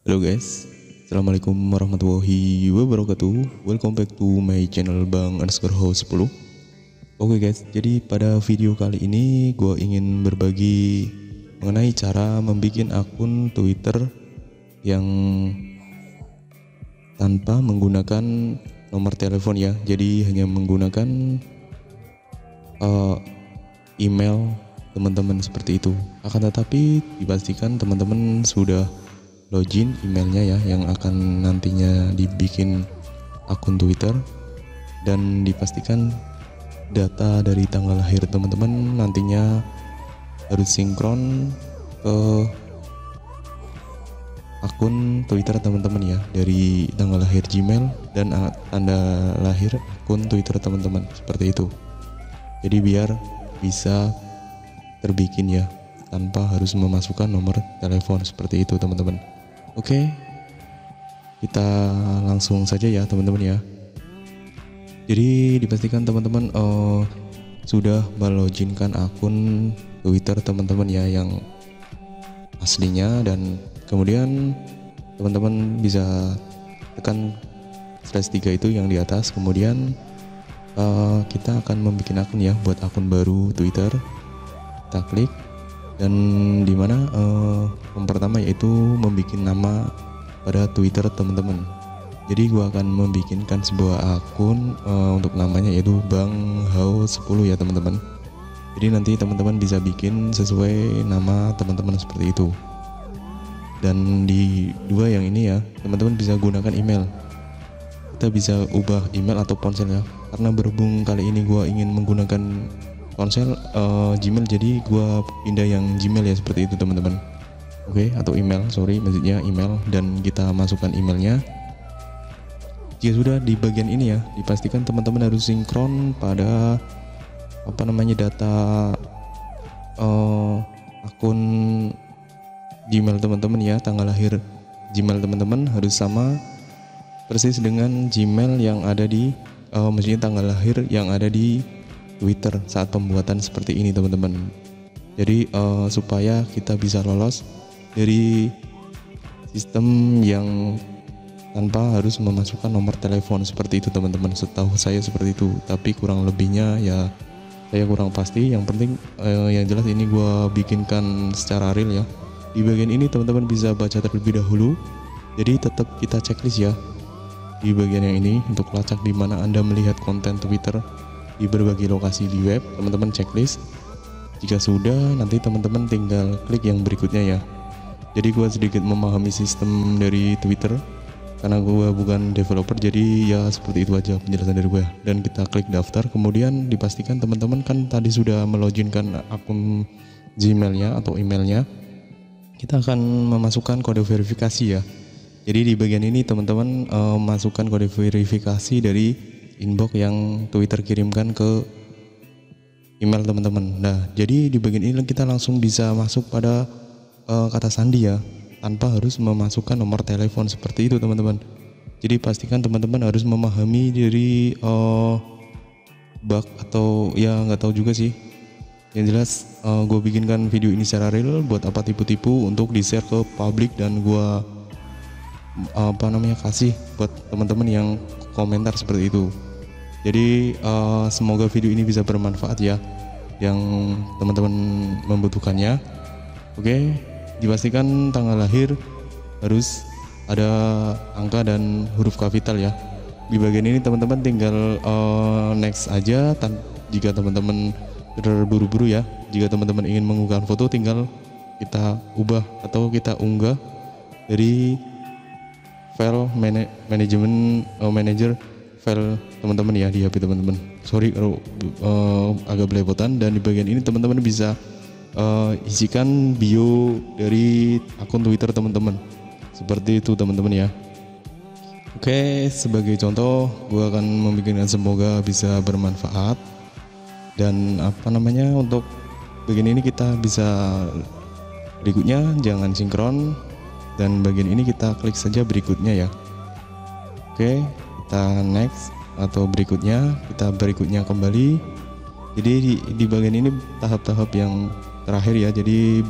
Halo guys, Assalamualaikum warahmatullahi wabarakatuh. Welcome back to my channel Bang underscore host 10. Oke guys, jadi pada video kali ini gue ingin berbagi mengenai cara membuat akun Twitter yang tanpa menggunakan nomor telepon ya. Jadi hanya menggunakan email teman-teman seperti itu. Akan tetapi dipastikan teman-teman sudah login emailnya ya, yang akan nantinya dibikin akun Twitter, dan dipastikan data dari tanggal lahir teman-teman nantinya harus sinkron ke akun Twitter teman-teman ya, dari tanggal lahir Gmail dan tanda lahir akun Twitter teman-teman, seperti itu. Jadi biar bisa terbikin ya tanpa harus memasukkan nomor telepon, seperti itu teman-teman. Oke, kita langsung saja ya teman-teman ya. Jadi dipastikan teman-teman sudah meloginkan akun Twitter teman-teman ya yang aslinya, dan kemudian teman-teman bisa tekan /3 itu yang di atas. Kemudian kita akan membuat akun ya, buat akun baru Twitter. Kita klik, dan dimana yang pertama yaitu membuat nama pada Twitter teman-teman. Jadi gua akan membikinkan sebuah akun untuk namanya yaitu Bang Hao 10 ya teman-teman. Jadi nanti teman-teman bisa bikin sesuai nama teman-teman seperti itu. Dan di dua yang ini ya teman-teman bisa gunakan email. Kita bisa ubah email atau ponsel ya. Karena berhubung kali ini gua ingin menggunakan ponsel Gmail, jadi gua pindah yang Gmail ya, seperti itu teman-teman. Oke, atau email, maksudnya email, dan kita masukkan emailnya. Jika sudah di bagian ini ya, dipastikan teman-teman harus sinkron pada data akun Gmail teman-teman ya. Tanggal lahir Gmail teman-teman harus sama persis dengan Gmail yang ada di maksudnya tanggal lahir yang ada di Twitter saat pembuatan seperti ini teman-teman. Jadi supaya kita bisa lolos dari sistem yang tanpa harus memasukkan nomor telepon, seperti itu teman-teman. Setahu saya seperti itu, tapi kurang lebihnya ya saya kurang pasti. Yang penting yang jelas ini gue bikinkan secara real ya. Di bagian ini teman-teman bisa baca terlebih dahulu. Jadi tetap kita checklist ya di bagian yang ini untuk lacak di mana Anda melihat konten Twitter di berbagai lokasi di web. Teman-teman checklist. Jika sudah, nanti teman-teman tinggal klik yang berikutnya ya. Jadi gue sedikit memahami sistem dari Twitter karena gue bukan developer, jadi ya seperti itu aja penjelasan dari gue. Dan kita klik daftar, kemudian dipastikan teman-teman kan tadi sudah meloginkan akun Gmailnya atau emailnya. Kita akan memasukkan kode verifikasi ya. Jadi di bagian ini teman-teman masukkan kode verifikasi dari inbox yang Twitter kirimkan ke email teman-teman. Nah, jadi di bagian ini kita langsung bisa masuk pada kata sandi ya, tanpa harus memasukkan nomor telepon, seperti itu teman-teman. Jadi pastikan teman-teman harus memahami dari bug atau ya nggak tahu juga sih. Yang jelas gue bikinkan video ini secara real, buat apa tipu-tipu, untuk di share ke publik, dan gue kasih buat teman-teman yang komentar seperti itu. Jadi semoga video ini bisa bermanfaat ya, yang teman-teman membutuhkannya. Oke, dipastikan tanggal lahir harus ada angka dan huruf kapital ya. Di bagian ini teman-teman tinggal next aja jika teman-teman terburu-buru ya. Jika teman-teman ingin mengunggah foto, tinggal kita ubah atau kita unggah dari file manager file teman-teman ya di HP teman-teman. Sorry kalau agak belepotan. Dan di bagian ini teman-teman bisa isikan bio dari akun Twitter teman-teman, seperti itu teman-teman ya. Oke, sebagai contoh gue akan membikinkan, semoga bisa bermanfaat. Dan untuk bagian ini kita bisa berikutnya jangan sinkron, dan bagian ini kita klik saja berikutnya ya. Oke, kita next atau berikutnya, kita berikutnya kembali. Jadi di bagian ini tahap-tahap yang terakhir ya. Jadi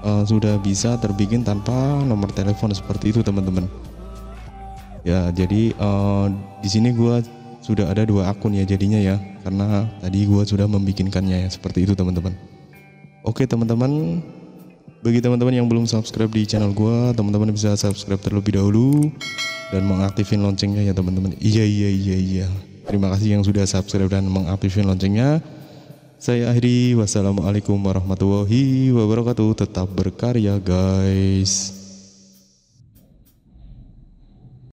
sudah bisa terbikin tanpa nomor telepon seperti itu teman-teman. Ya jadi di sini gue sudah ada 2 akun ya jadinya ya, karena tadi gue sudah membikinkannya ya seperti itu teman-teman. Oke teman-teman, bagi teman-teman yang belum subscribe di channel gue, teman-teman bisa subscribe terlebih dahulu dan mengaktifin loncengnya ya teman-teman. Iya. Terima kasih yang sudah subscribe dan mengaktifin loncengnya. Saya akhiri, wassalamualaikum warahmatullahi wabarakatuh. Tetap berkarya guys.